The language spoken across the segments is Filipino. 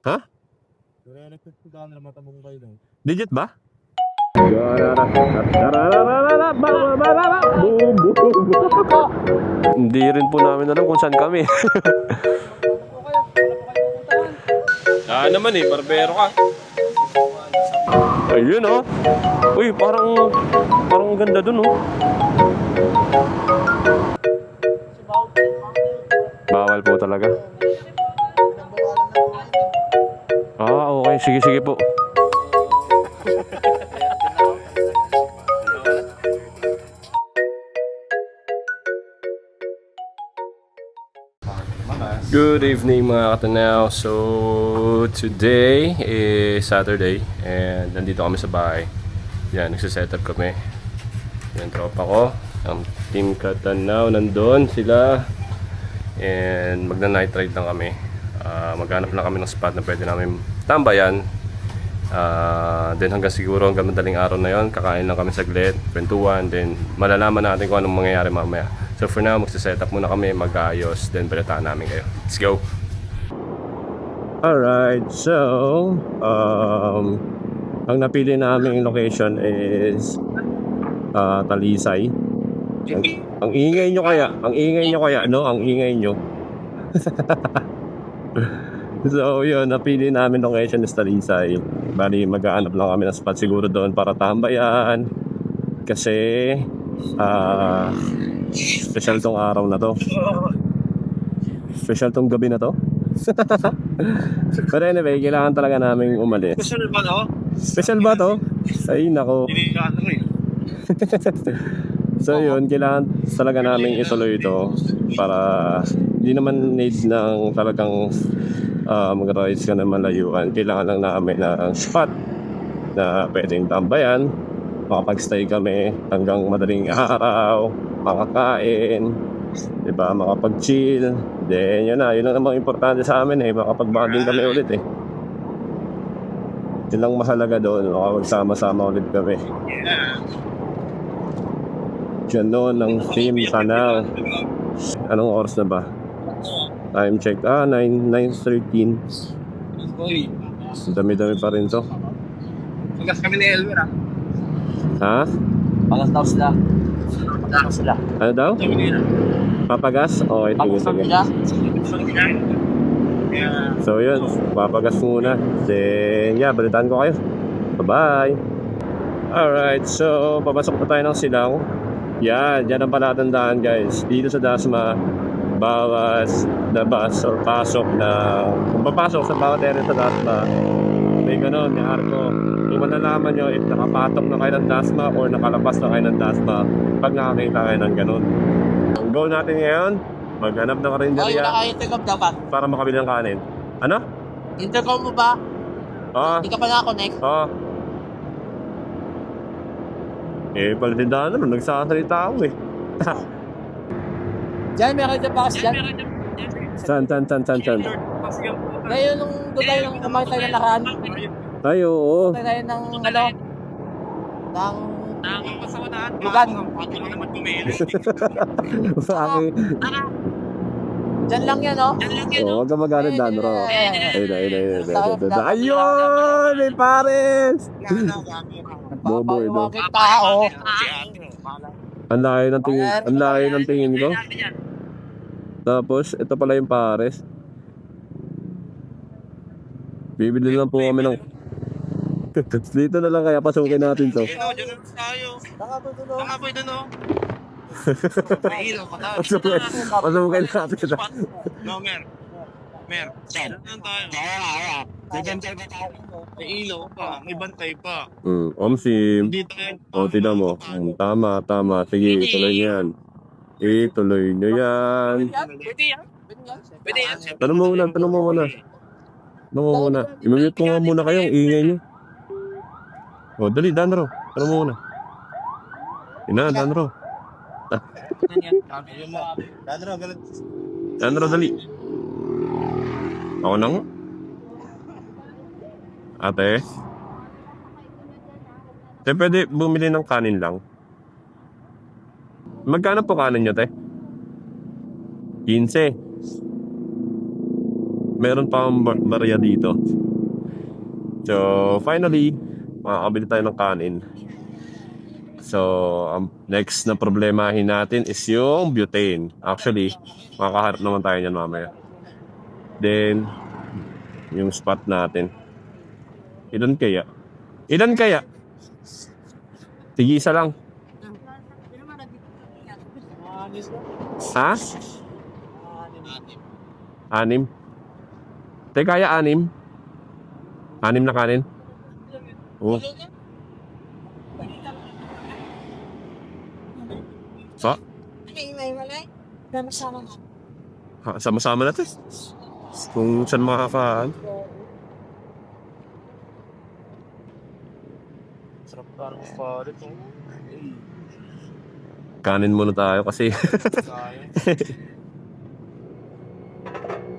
Ha? Digit ba? Hindi rin po namin alam kung saan kami. Naman barbero ka. Ayun oh. Uy, parang ganda dun oh. Bawal po talaga. Okay. Sige po. Good evening mga katanaw. So today is Saturday and nandito kami sa bahay. Yan, nagsiset up kami. Yan, tropa ko. Ang team katanaw nandun sila. And magna-night ride lang kami. Maghanap lang kami ng spot na pwede namin tambayan. Then hanggang siguro hanggang madaling araw na yon, kakain lang kami saglit, kwentuhan, then malalaman natin kung anong mangyayari mamaya. So for now, magsiset up muna kami, mag-aayos, then balitaan namin kayo. Let's go! Alright, so ang napili naming location is Talisay. Ang ingay nyo kaya, no? Ang ingay nyo. So yun, napili namin location is Talisay. Bali, mag-aanap lang kami ng spot siguro doon para tambayan. Kasi special tong araw na to. Special tong gabi na to. But anyway, kailangan talaga namin umalis. Special ba to? Special ba to? Ay, nako. So yun, kailangan talaga namin ituloy ito para hindi naman need ng talagang mag-rides ka na malayuan. Kailangan lang namin ng spot na pwedeng tambayan, makapag-stay kami hanggang madaling araw, makakain, diba, makapag-chill. Then yun lang namang importante sa amin makapag-bonding kami ulit Yun lang mahalaga doon, makapagsama-sama ulit kami. Diyan noon ang team Tanaw. Anong oras na ba? Time check. 9:13. Dami-dami pa rin to. Pagas kami ni Elmer Ha? Pagas daw sila. Ano daw? Papagas? Okay, sige. So yun, papagas muna. Then balitaan ko kayo. Bye-bye. Alright, so papasok na tayo ng silang. Yan ang palatandaan guys. Dito sa Dasma, bawas labas or pasok na kung papasok sa bawat area sa Dasma, may ganon, may arko. Yung malalaman nyo if nakapatok na kayo ng Dasma or nakalabas na kayo ng Dasma pag nakakita kayo ng ganon. Ang goal natin ngayon, maghanap ng karinderya Naka-intercom dapat. para makabili ng kanin. Ano? Intercom mo ba? Hindi ka pa naka-connect? Palitindahan naman, nagsasalita ako Diyan, meron dyan pakas dyan. San? Ngayon, nung doon tayo nung kumain tayo ng nakaraan. Ay, oo. Kumain tayo ng pasawanahan. Lugan. Bakit? Diyan lang yan, no? Huwag ka magalit, Danro. Ayun. Ayun! May pares! Boboy, no? Bakit tao? Ang layo ng tingin ko. Tapos, ito pala yung pares. Bibili lang po kami ng... Dito na lang kaya pasukin natin to. Diyan tayo. Nakapoy doon o. May ilaw pa tayo. Pasukin natin to. No, Mer. Diyan tayo. May ilaw pa. May bantay pa. Omsim. Hindi tayo. Tignan mo. Tama. Sige, ituloy nyo yan. Ituloy nyo yan. Pwede yan. Tanong mo muna. I-mute ko nga muna kayo. Ingay nyo. Dali, Danro. Tanong mo muna. Danro. Danro, dali. Ako na nga. Ate. Pwede bumili ng kanin lang. Magkano po kanin nyo, te? 15. meron pa ang barya dito. So, finally, makakabili tayo ng kanin. So, ang next na problemahin natin is yung butane. Actually, makakaharap naman tayo niyan mamaya. Then, yung spot natin. Ilan kaya? Ilan kaya? Sige, isa lang. Ha? Anim? Teka, kaya anim? Anim na kanin? Oo. Sa? Sama-sama natin. Kung saan makakakaan. Sarap parang palit. Kanin muna tayo kasi.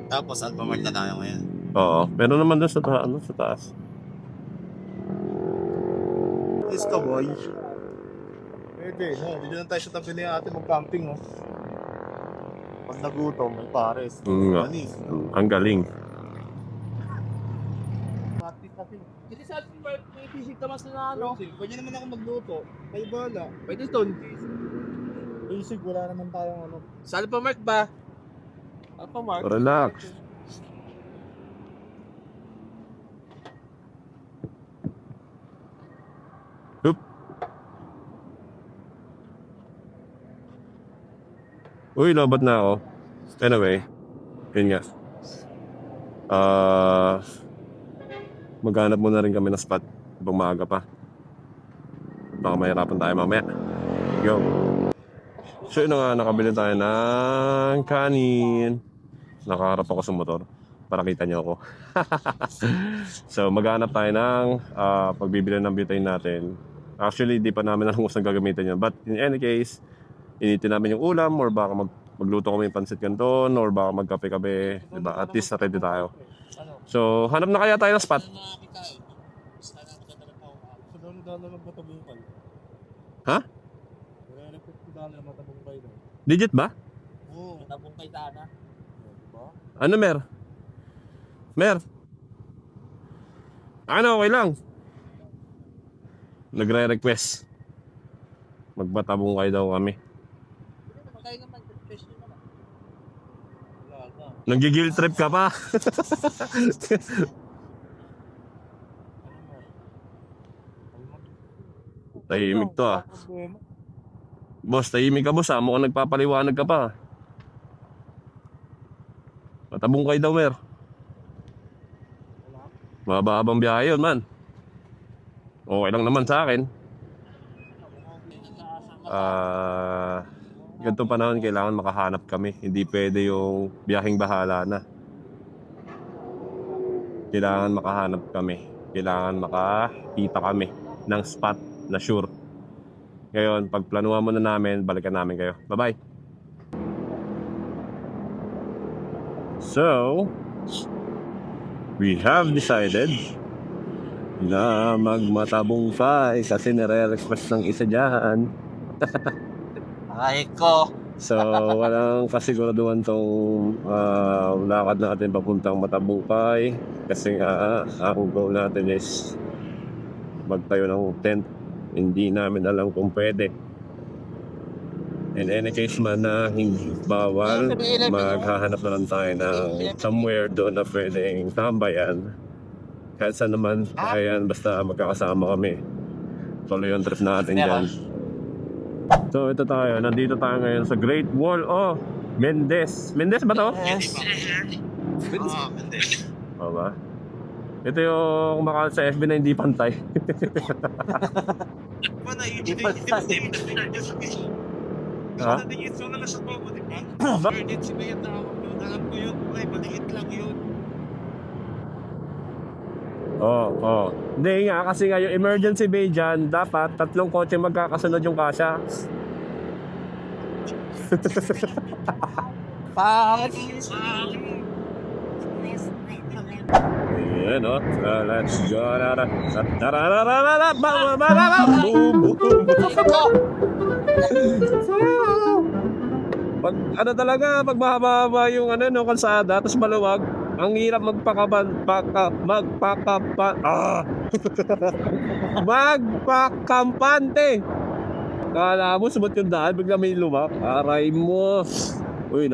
Tapos, Alphamart na tayo ngayon. Oo. Meron naman doon sa taas. Yes ka, boy. Pwede, no? Dito na tayo sa tabi ni ate mag-camping, oh. Pag nagutom, may pares. Manis. Ang galing. Hindi sa ating may fisik tamas na ano. Pwede naman ako magluto. Kayo bahala. Pwede doon. Basic, wala naman tayong ano. Sa Alphamart ba? Alphamart? Relax. Hup. Uy, lobat na ako. Anyway, yun nga. Maghanap muna rin kami ng spot habang maaga pa. Baka mahirapan tayo mamaya. Go. So yun na nga, nakabili tayo ng kanin. Nakaharap ako sa motor para kita nyo ako. So maghanap tayo ng pagbibili ng butane natin. Actually, di pa namin alam kung saan gagamitin yun. But in any case, initin namin yung ulam or baka magluto kami ng pansit canton or baka magkape-kape. Diba? At least ready tayo. So, hanap na kaya tayo ng spot. Ha? Legit ba? Oo, matabong kay sana. Ano, Mer? Mer? Ano, okay lang. Nagre-request. Magbatabong kayo daw kami. Magkaya naman, fresh nyo naman. Wala na. Nag-guilt trip ka pa. Tahimik to ah. Boss, tahimik ka boss ah. Mukhang nagpapaliwanag ka pa. Matabong kayo daw, Mer. Mahaba-habang biyahe yun, man. Okay lang naman sa akin. Ganitong panahon, kailangan makahanap kami. Hindi pwede yung biyaheng bahala na. Kailangan makahanap kami. Kailangan makakita kami ng spot na sure. Ngayon, pag planuhan muna namin, balikan namin kayo. Bye-bye! So, we have decided na magmatabong pa kasi nire-request ng isa dyan. Ay ko. So, walang kasiguraduhan tong lakad natin papuntang Matabungkay kasi nga, ang goal natin is magtayo ng tent. Hindi namin alam kung pwede. In any case man na hindi bawal, maghahanap na lang tayo ng somewhere doon na pwedeng tambayan. Kahit saan naman, ayan, basta magkakasama kami. Tuloy yung trip natin dyan. So ito tayo, nandito tayo ngayon sa Great Wall of Mendez. Mendez ba to? Yes. O ba? Ito yung kumakalat sa FB na hindi pantay. Ha? Emergency ba yung tawag yun? Alam ko yun, pre. Maliit lang yun. Oo. Hindi nga, kasi nga yung emergency bay dyan, dapat 3 kotse magkakasunod yung kasya. Ayan o. Let's go. Pag ano talaga, pag mahaba yung ano, no, kalsada, tapos maluwag, Ang hirap magpakampante. Kala mo sumat yung daan, bigla may lumak. Aray mo. Uy,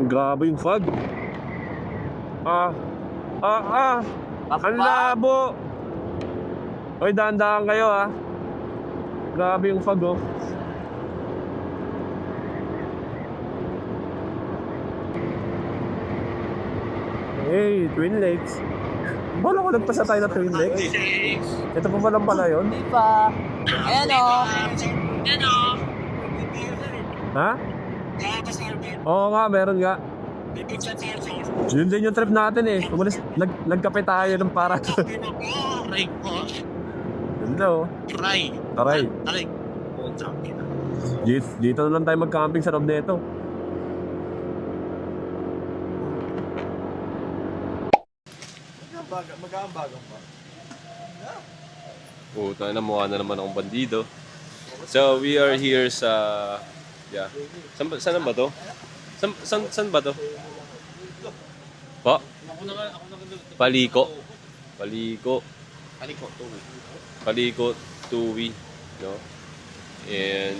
grabe yung fog. Ang labo. Uy, dahan-dahan kayo ah. Grabe yung fog oh. Hey, Twin Lakes. Bala ko nagpasa tayo na Twin Lakes. Ito pa ba lang pala yun? Hindi pa. Ayan o. Ha? Oo nga, meron nga. Yun din yung trip natin eh. Umalis, nagkape tayo ng para. Aray ko. Yun daw. Aray. Aray. Aray. Puta. Dito na lang tayo mag-camping sa loob nito. Mag-aambagan pa. Puta na, mukha na naman akong bandido. So, we are here sa... Yeah. Saan ba to? Saan ba to? Pa? Paliko. Paliko, Tuwi. No? And,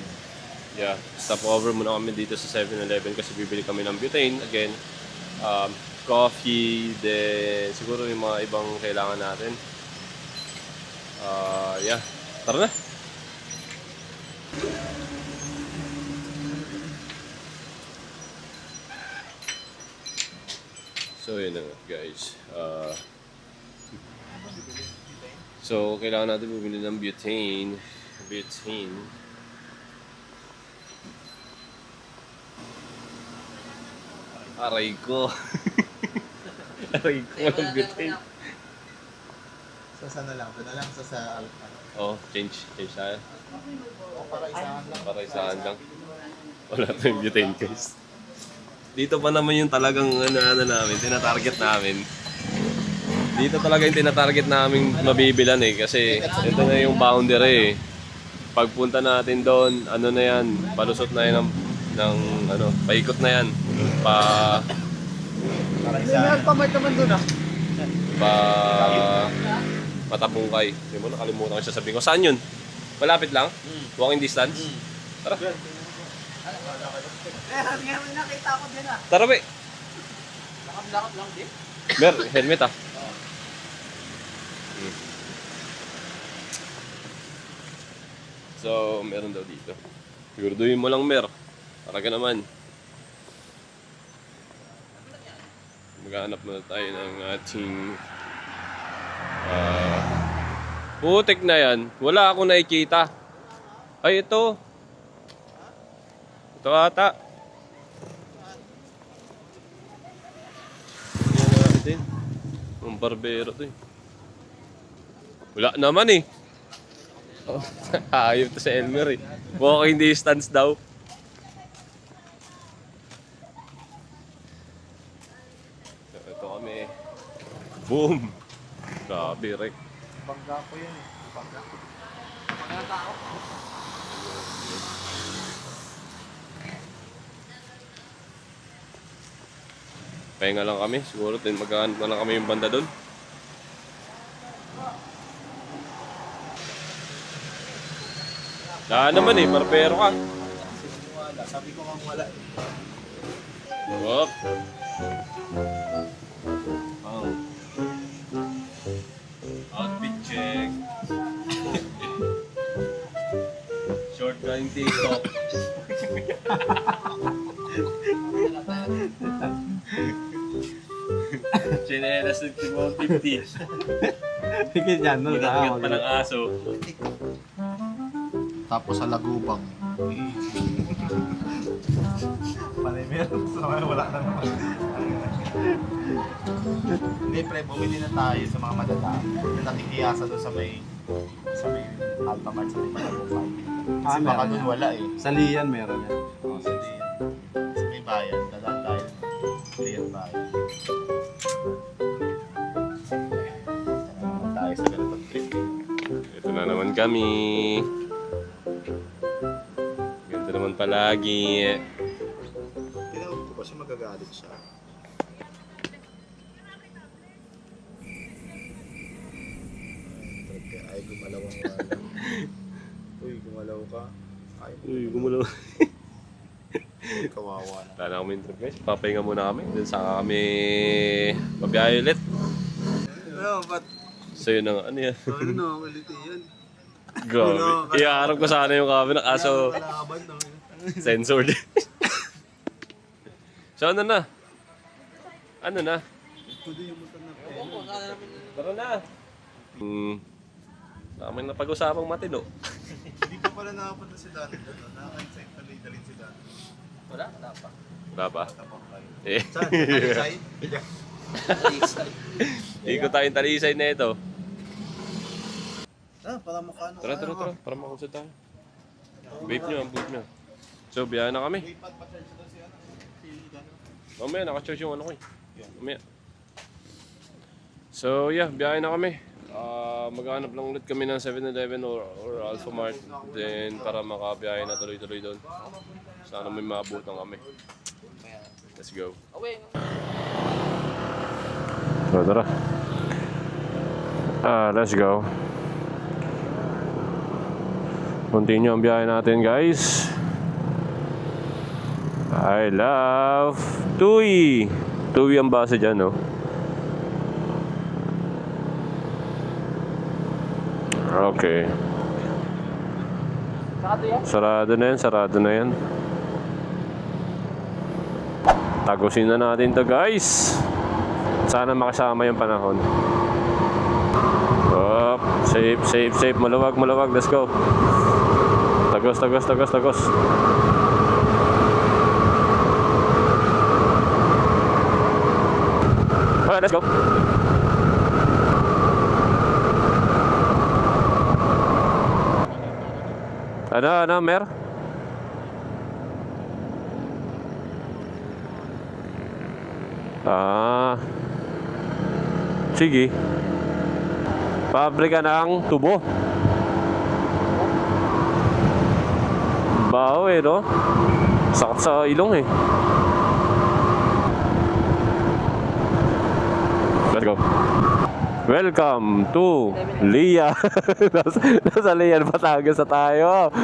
yeah. Stop over muna kami dito sa 7-Eleven kasi bibili kami ng butane. Again, coffee, then siguro yung mga ibang kailangan natin. Yeah. Tara na! So yun na guys. So kailangan natin bumili ng butane. Aray ko. Aray ko ng butane. Sa na lang. Ito na lang sa Alpha. Oh, change tayo. O para isahan lang. Para isaan lang. Wala tayong butane guys. Dito pa naman yung talagang ano namin, tinatarget namin. Dito talaga yung tinatarget namin mabibilan eh. Kasi ito na yung boundary eh. Pagpunta natin doon, ano na yan, palusot na yan ng ano, paikot na yan. Para isahan. Pamart naman doon ah. Matapungkay. Hindi mo, nakalimutan ko siya sabihin ko. Saan yun? Malapit lang? Walking distance? Tara. Nakita ko din ah. Tara be. Lakad lang din. Mer, helmet ah. So, meron daw dito. Siguraduhin mo lang, Mer. Para ka naman. Maghanap na tayo ng ating... putik na yan. Wala akong nakikita. Ay, ito. Ito ata. Yan natin. Ang barbero to eh. Wala naman eh. Oh, ayop to sa Elmer eh. Walking distance daw. So, ito kami. Boom! Grabe, Rek. Bangga ko yan eh. Bangga. Pahinga lang kami. Siguro din maghahanap na lang kami yung banda doon. Daan naman eh, barbero ka. Sabi ko kang wala eh. Wop. Outfit check. Short ka yung TikTok. Chinelas ng Timon 50. Higit yan, no? Ginat-gat pa ng aso. Tapos sa lagubang. Panay meron. Wala na naman. Hindi pre, bumili na tayo sa mga madadaan. Yung nakikiyasa doon sa may Alpha Mart sa may Malabukay. Kasi baka doon wala eh. Sa Lian meron yan. O, sa Lian. Sa may bayan, dadaan tayo. Lian bayan. Ito naman tayo sa ganitong trip. Ito na naman kami. Ganito naman palagi. Tinawag ko ba siya magagalit siya? Ay, gumalaw ang wala. Uy, gumalaw ka. Ay, Uy, gumulo. kawawa na. Wala na kami trip guys. Papahinga muna kami. Then saka kami mabiyahe ulit. Ano, ba't? So yun na nga. Ano yan? Ano na, ulit yan. Grabe. Iyaarap ko sana yung camera. Kaso Kalaban na. censored. So ano na? Ano na? Tara na. Kami na pag-usapang matino. Hindi pa pala nakapunta si Dano doon. Nakaka-insight na dalhin si Dano. Wala, wala pa. Wala ba? Tapang kayo. Eh. Saan? Talisay? Ikot tayong talisay na ito. Para makano. Tara. Para makusad tayo. Vape nyo, ang boot nyo. So, biyahe na kami. Waypad pa charge doon si ano? Si Dano. Mamaya, naka-charge yung ano ko eh. Mamaya. So, yeah, biyahe na kami. Maghanap lang ulit kami ng 7-Eleven or Alphamart. Then, para makabiyahe na tuloy-tuloy doon. Sana may maabutan kami. Let's go. Tara. Let's go. Continue ang biyahe natin, guys. I love Tui. Tui ang base dyan, no? Okay. Sarado na yan. Tagusin na natin to, guys. Sana makasama yung panahon. Up, safe. Maluwag. Let's go. Tagos. Okay, let's go. Ano, Mer? Sige. Pabrika ng tubo. Baho eh, no? Sakit sa ilong eh. Let's go. Welcome to Lia. nasa Lian, Batangas na tayo.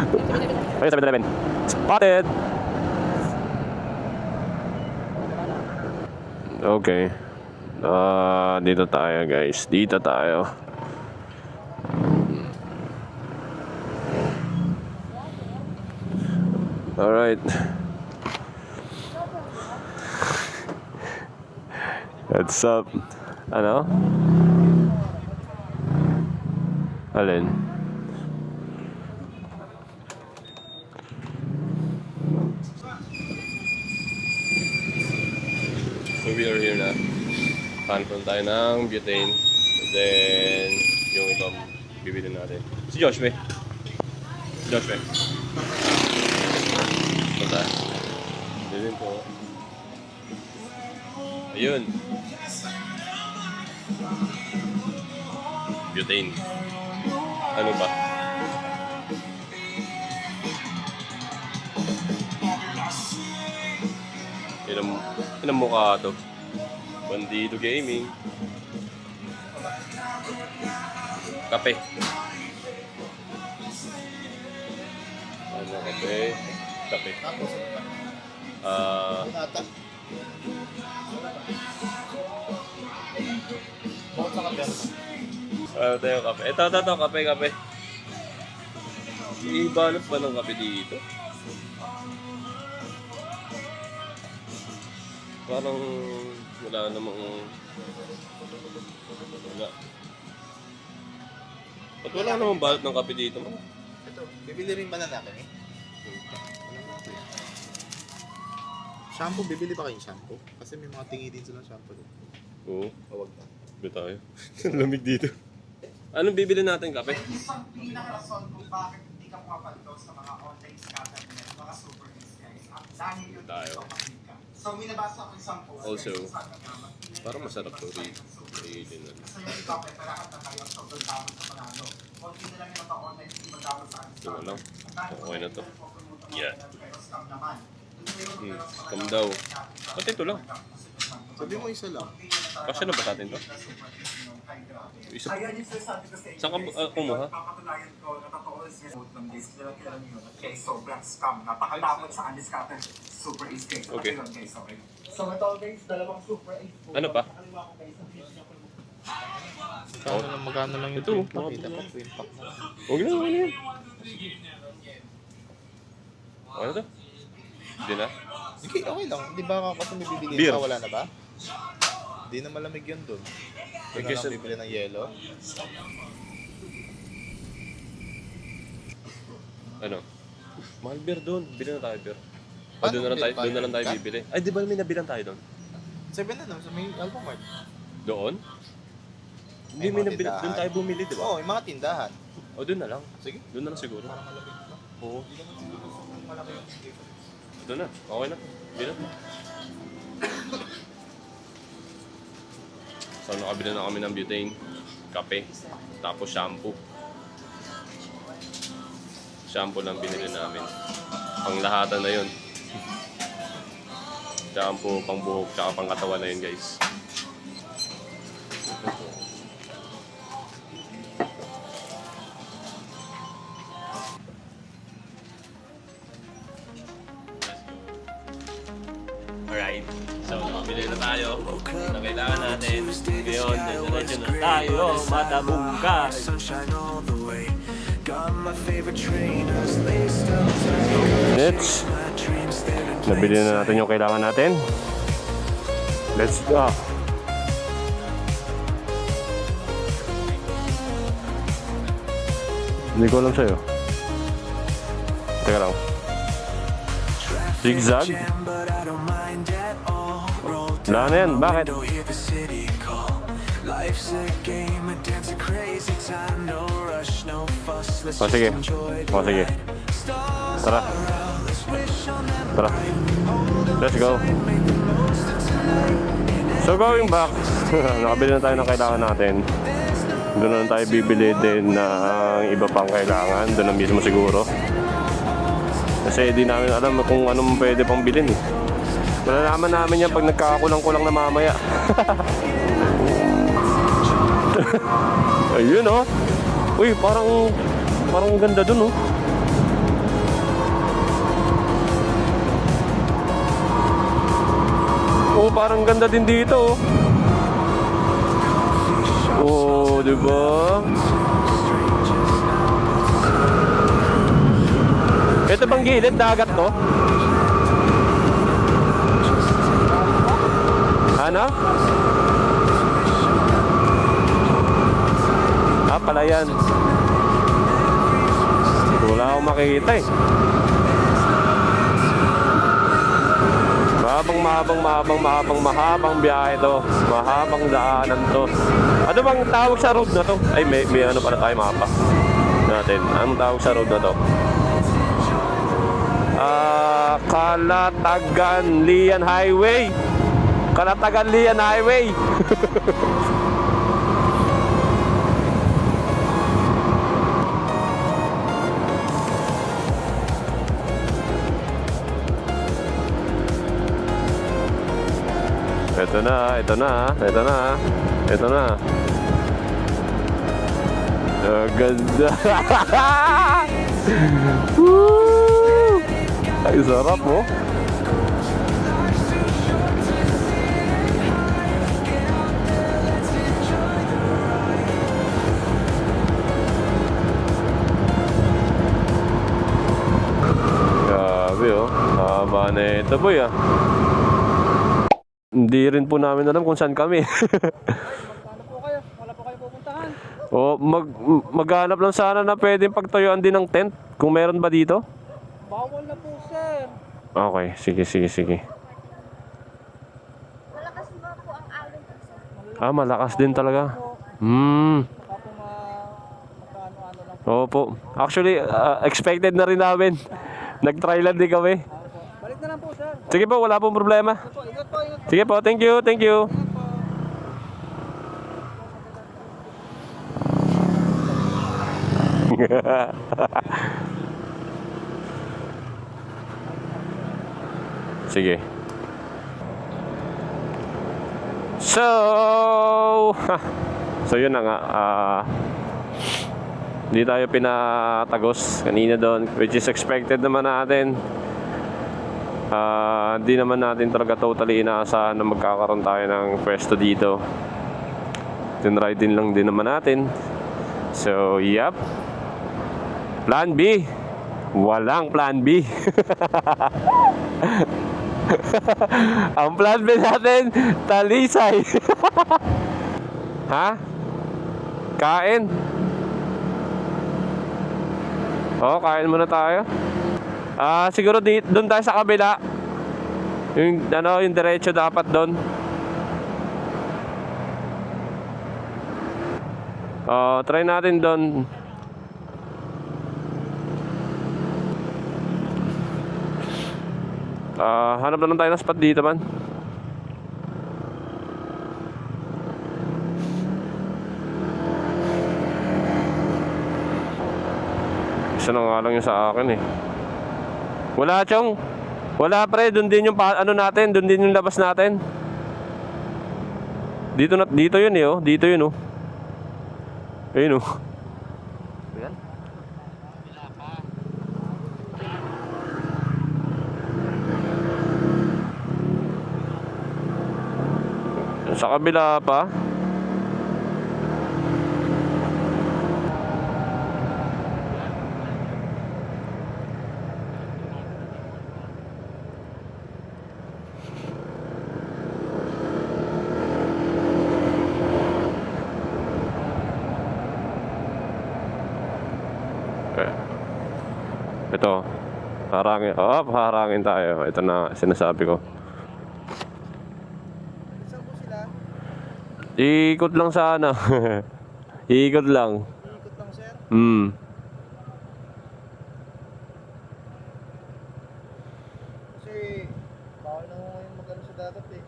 Okay, 7-Eleven. Spotted! Okay. Dito tayo, guys. Dito tayo. Alright. What's up? Ano? Alin? So we are here na. Hanapon tayo ng butane. And then, yung ibang bibili natin. Si Joshua. Punta. Bilhin po. Ayun. Butane. Ano ba? Ilang mukha to? Bandido Gaming. Kape. Ano kape? Kape. Nata. Bukod sa kape. Ano tayo kape? Ito, kape. Ibalot ba ng kape dito? Parang wala namang... Wala. Ba't wala namang balot ng kape dito? Ito, bibili rin ba na natin eh? Shampoo, bibili ba kayong shampoo? Kasi may mga tingi din silang shampoo doon. Oo. Huwag na. Ba tayo? Lamig dito. Anong bibili natin kape? Isang pinaka-rason kung bakit hindi ka pumapaldo sa mga online scatter ng mga super guys. Dahil yun Tayo. dito makita. So, minabasa ko isang post. Also, guys, sabi nga, mag-ingat parang kayo masarap to sa rin. super Rin guys. nun. Kasi yung kape, kailangan na kayo sa pagdamot sa panalo. Kunti na lang yung mga online, hindi magdamot sa akin. Ito na lang. Okay na to. Yeah. Pero scam naman. Scam daw. Pati ito lang. Sabi mo isa lang. Kasya na ba sa atin to? Isa. Ayan yung sinasabi ko sa inyo. Saan ka kumuha? Papatunayan ko na totoo siya. Ng list nila kailan yun. Okay, sobrang scam. Napakatakot sa undiscounted Super Ace case. Okay. Pati yun, guys, okay. So ito guys, dalawang Super Ace. Ano pa? Kaliwa ko guys, ang video ko. Magkano lang yung Ito. twin pack? Kita pa twin pack na. Huwag na, huwag na yan. Ano to? Hindi na? Okay, okay lang. Di ba kasi may bibigyan Beer. pa, wala na ba? Di na malamig yun dun. Doon na lang bibili ng yelo. Ano? Mahal beer doon. Bili na tayo beer. O Paano doon na lang tayo, beer? doon na lang tayo Ka? bibili. Ay, di ba may nabilan tayo doon? 7 na no, sa may Alphamart. Doon? Hindi, Ay, may mga nabili. tindahan. Doon tayo bumili, di ba? Oo, yung mga tindahan. O doon na lang. Sige. Doon na lang siguro. Parang malamig na. Oo. Hindi naman siguro sobrang malaki yung difference. Doon na. Okay na. Bili na. So, nakabili na kami ng butane, kape, tapos shampoo. Shampoo lang binili namin. Panglahatan na yun. Shampoo, pang buhok, tsaka pang katawan na yun, guys. Alright, so nakabili na tayo na kailangan natin. Ngayon, diretso na tayo, matabungkay. Sunshine all the way. Got my favorite trainers laced up Let's, my dreams there to nabili na natin yung kailangan natin. Let's go. Hindi ko alam sa'yo. Teka lang. Zigzag? jam, but I don't mind at all. Roll Wala na yan, bakit? window, hear the city call. Life's a game, a dance, a crazy time. No rush, no fuss. Let's O sige. just enjoy the O sige. ride. Stars Tara. are out, let's wish on them Tara. Hold on Let's go. tight, make the most of tonight. So going back, nakabili na tayo ng kailangan natin. Doon na lang tayo bibili din ng iba pang kailangan. Doon na mismo siguro. Kasi di namin alam kung anong pwede pang bilhin eh. Malalaman namin yan pag nagkakakulang-kulang na mamaya. Ayun oh. Uy, parang ganda dun oh. Oh, parang ganda din dito oh. Oh, di ba? Ito bang gilid, dagat to? Ano? Ah, pala yan. Wala akong makikita eh. Mahabang biyahe to. Mahabang daanan to. Ano bang tawag sa road na to? Ay, may ano pala tayo mapa natin. Anong tawag sa road na to? Kalatagan-Lian Highway. Kalatagan-Lian Highway. Ito na. Ganda. Woo! Ay, sarap mo. Grabe oh. Haba na ito boy ah. Hindi rin po namin alam kung saan kami. Ano po kayo? Wala po kayo pupuntahan? O maghanap lang sana na pwedeng pagtayuan din ng tent. Kung meron ba dito? Bawal na po, sir. Okay, sige. Malakas ba po ang alon po, sir? Ah, malakas din talaga. Baka po magkaano-ano lang po. Opo. Actually, expected na rin namin. Nag-try lang din kami. Balik na lang po, sir. Sige po, wala pong problema. Ingat po. Sige po, thank you. Sige. So, yun na nga. Hindi tayo pinatagos kanina doon, which is expected naman natin. Hindi naman natin talaga totally inaasahan na magkakaroon tayo ng pwesto dito. Tinry din lang din naman natin. So, yep. Plan B. Walang plan B. Ang plan B natin, Talisay. Ha? Kain? Oo, kain muna tayo. Siguro doon tayo sa kabila. Yung diretso dapat doon. Try natin doon. Hanap na lang tayo ng spot dito man. Isa na nga lang yung sa akin eh. Wala, Chong. Wala, pre. Doon din yung natin. Doon din yung labas natin. Dito yun eh, oh. Dito yun, oh. Ayun, oh. Sa kabila pa. Ito, harangin tayo. Ito na sinasabi ko. Saan po sila? Ikot lang sana. Ikot lang. Ikot lang, sir. Kasi bawal na mo ngayon magano sa dagat eh.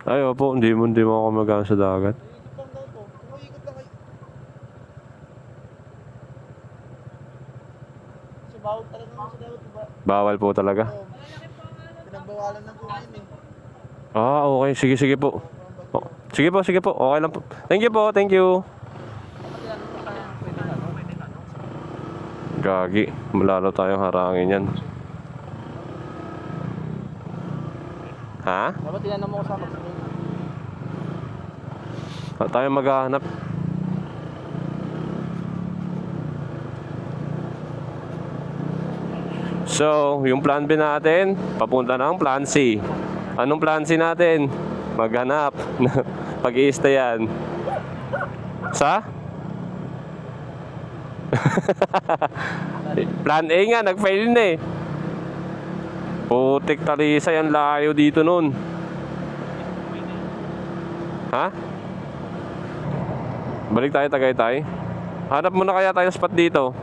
Ay, opo, hindi mo ako magaan sa dagat. Ikot lang daw to. Ikot lang kayo. Kasi bawal talaga naman sa dagat, diba? Bawal po talaga. Pinagbawalan ng kumain eh. Okay. Sige po. Sige po. Okay lang po. Thank you po. Thank you. Gagi. Malalo tayong harangin yan. Ha? Dapat tinanong mo ko sa magsabi. Tayo maghahanap. So, yung plan B natin, papunta ng plan C. Anong plan C natin? Maghanap. Pag-i-stayan. Sa? Plan A nga, nag-fail na eh. Putik Talisay, ang layo dito nun. Ha? Balik tayo Tagaytay. Hanap muna kaya tayo spot dito.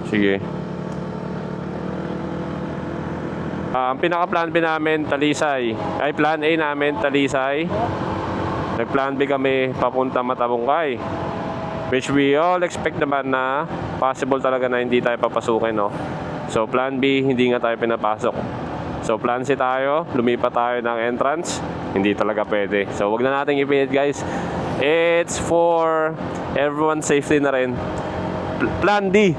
Sige. Ang pinaka-plan B namin, Talisay. Ay, plan A namin, Talisay. Nag-plan B kami papunta Matabungkay. Which we all expect naman na possible talaga na hindi tayo papasukin, no? So, plan B, hindi nga tayo pinapasok. So, plan C tayo, lumipat tayo ng entrance. Hindi talaga pwede. So, wag na natin ipilit, guys. It's for everyone's safety na rin. Plan D.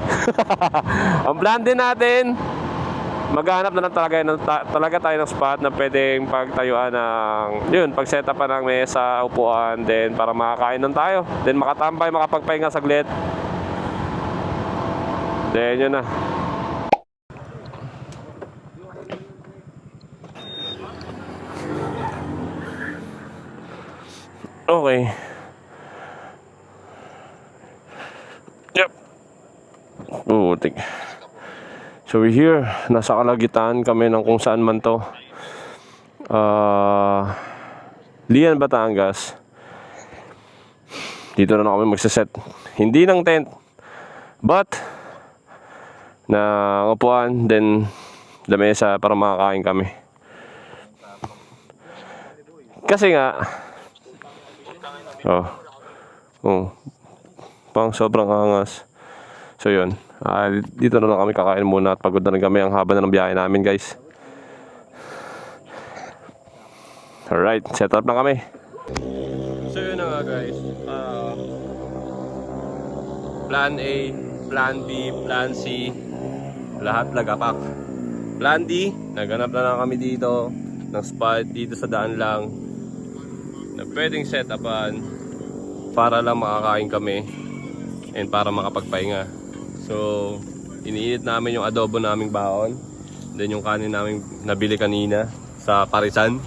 Ang plan D natin, maghanap na lang talaga tayo ng spot na pwedeng pagtayuan ng, pag-set up pa ng mesa, upuan, then para makakain nun tayo. Then makatambay, makapagpahinga saglit. Then yun na. Okay. Yep. Putik. So we're here, nasa kalagitan kami ng kung saan man to. Lian, Batangas. Dito na kami magsaset. Hindi ng tent, but na upuan, then lamesa para makakain kami. Kasi nga, pang sobrang angas. So yun, dito na lang kami kakain muna at pagod na rin kami, ang haba na ng biyahe namin guys. Alright, set up na kami. So yun na nga guys, Plan A, Plan B, Plan C, lahat lagapak. Plan D, naghanap na lang kami dito ng spot dito sa daan lang na pwedeng set upan para lang makakain kami and para makapagpahinga. So, iniinit namin yung adobo naming baon, then yung kanin namin nabili kanina sa Parisan.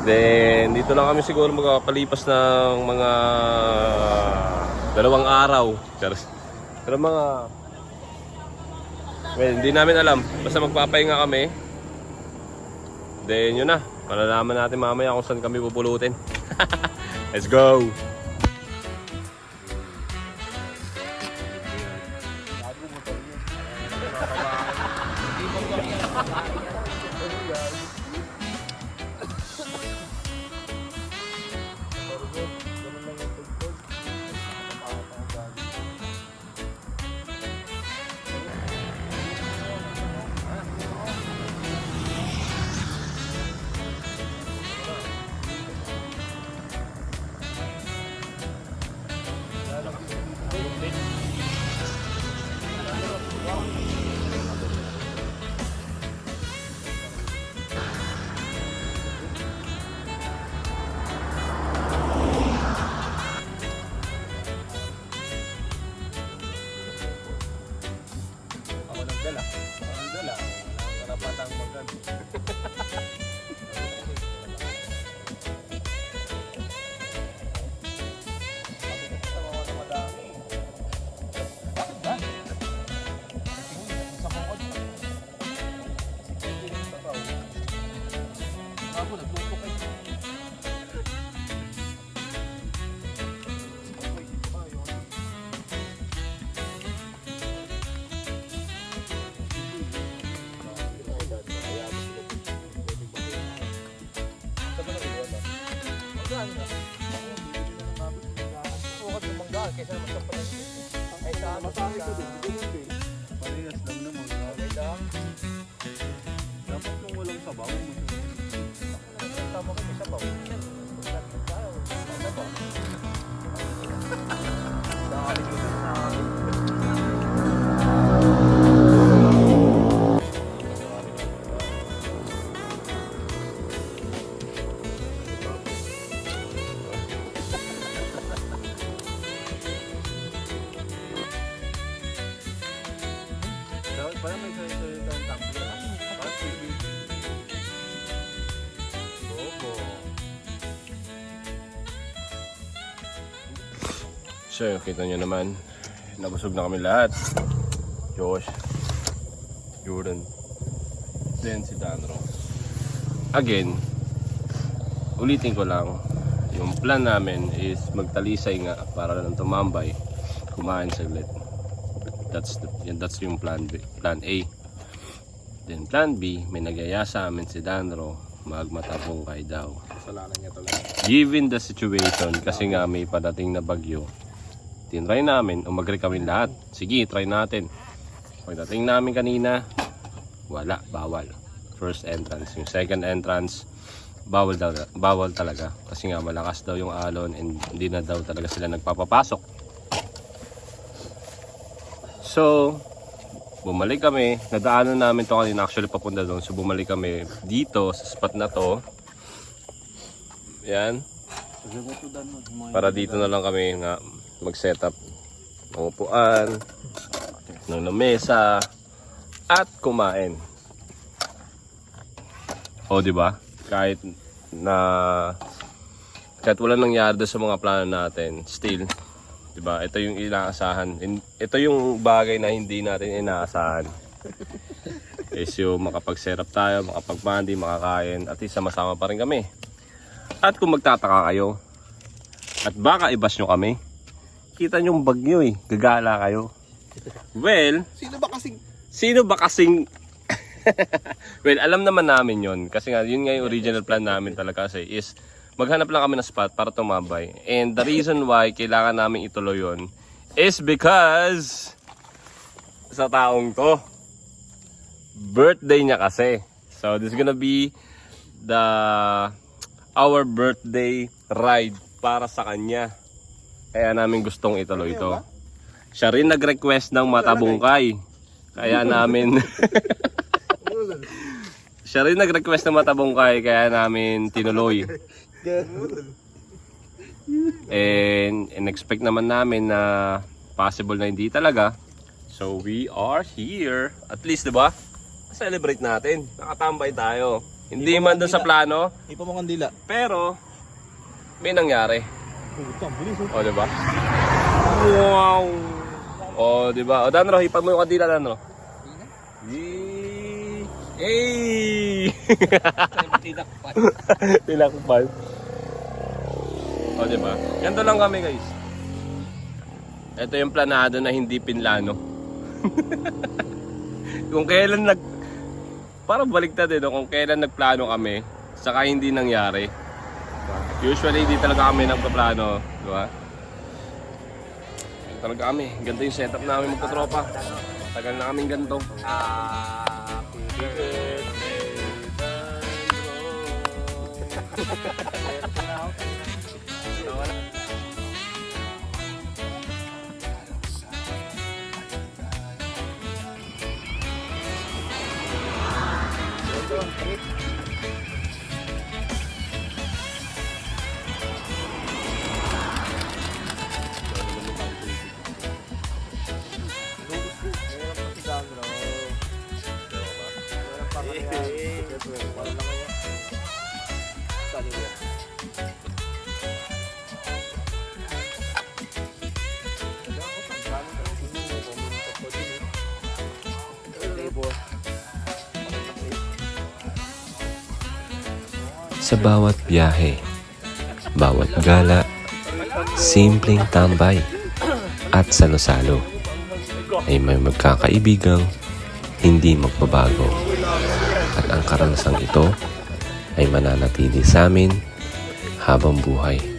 Then, dito lang kami siguro magpapalipas ng mga 2 araw. Pero mga... Well, hindi namin alam. Basta magpapahinga kami. Then, yun na. Malalaman natin mamaya kung saan kami pupulutin. Let's go! So, kita nyo naman, nabusog na kami lahat. Josh, Jordan, then si Danro. Again, ulitin ko lang, yung plan namin is magtalisay nga para lang tumambay, kumain saglit. That's yung plan B, plan A. Then plan B, may nagyaya sa amin si Danro, magmatapong kay daw. Kasalanan niya talaga. Given the situation, kasi nga may padating na bagyo, tinry namin, umagri kami lahat. Sige, try natin. Pagdating namin kanina, wala, bawal. First entrance. Yung second entrance, bawal talaga. Kasi nga malakas daw yung alon and hindi na daw talaga sila nagpapapasok. So, bumalik kami. Nadaanan namin to kanina, actually papunta doon. So, bumalik kami dito sa spot na to. Yan. Para dito na lang kami nga mag-setup ng upuan, ng lamesa, at kumain. O, di ba? Kahit wala nangyari sa mga plano natin, still, di ba? Ito yung inaasahan. Ito yung bagay na hindi natin inaasahan. Is yung makapag-setup tayo, makapag-bandi, makakain, at sama-sama pa rin kami. At kung magtataka kayo, at baka i-bash nyo kami, kita nyo yung bagyo gagala kayo. Well, Sino ba kasing... Well, alam naman namin yon kasi nga, yun nga yung original plan namin talaga kasi is maghanap lang kami ng spot para tumambay. And the reason why kailangan namin ituloy yun is because sa taong to, birthday niya kasi. So, this is gonna be our birthday ride para sa kanya. Kaya namin gustong ituloy ito. Siya rin nag-request ng matabungkay. Kaya namin siya rin nag-request ng matabungkay kaya namin tinuloy. And in-expect naman namin na possible na hindi talaga. So we are here. At least, 'di ba? Celebrate natin. Nakatambay tayo. Hindi man doon sa plano, Ipa mo kandila. pero may nangyari. Puta, ang bilis. O, 'di ba? Wow. O, 'di ba? O, Danro, ipag mo yung kandila, Danro. Yee! Hey! Tinakpan. O, 'di ba? Ganito lang kami, guys. Ito yung planado na hindi pinlano. Kung kailan parang baliktad no? Kung kailan nagplano kami, saka hindi nangyari. Usually, hindi talaga kami nagpaplano, di ba? Ganito talaga kami. Ganito yung setup namin magkatropa. Tagal na kaming ganito. Happy birthday, Sa bawat biyahe, bawat gala, simpleng tambay at salo-salo ay may magkakaibigang hindi magbabago. At ang karanasang ito ay mananatili sa amin habang buhay.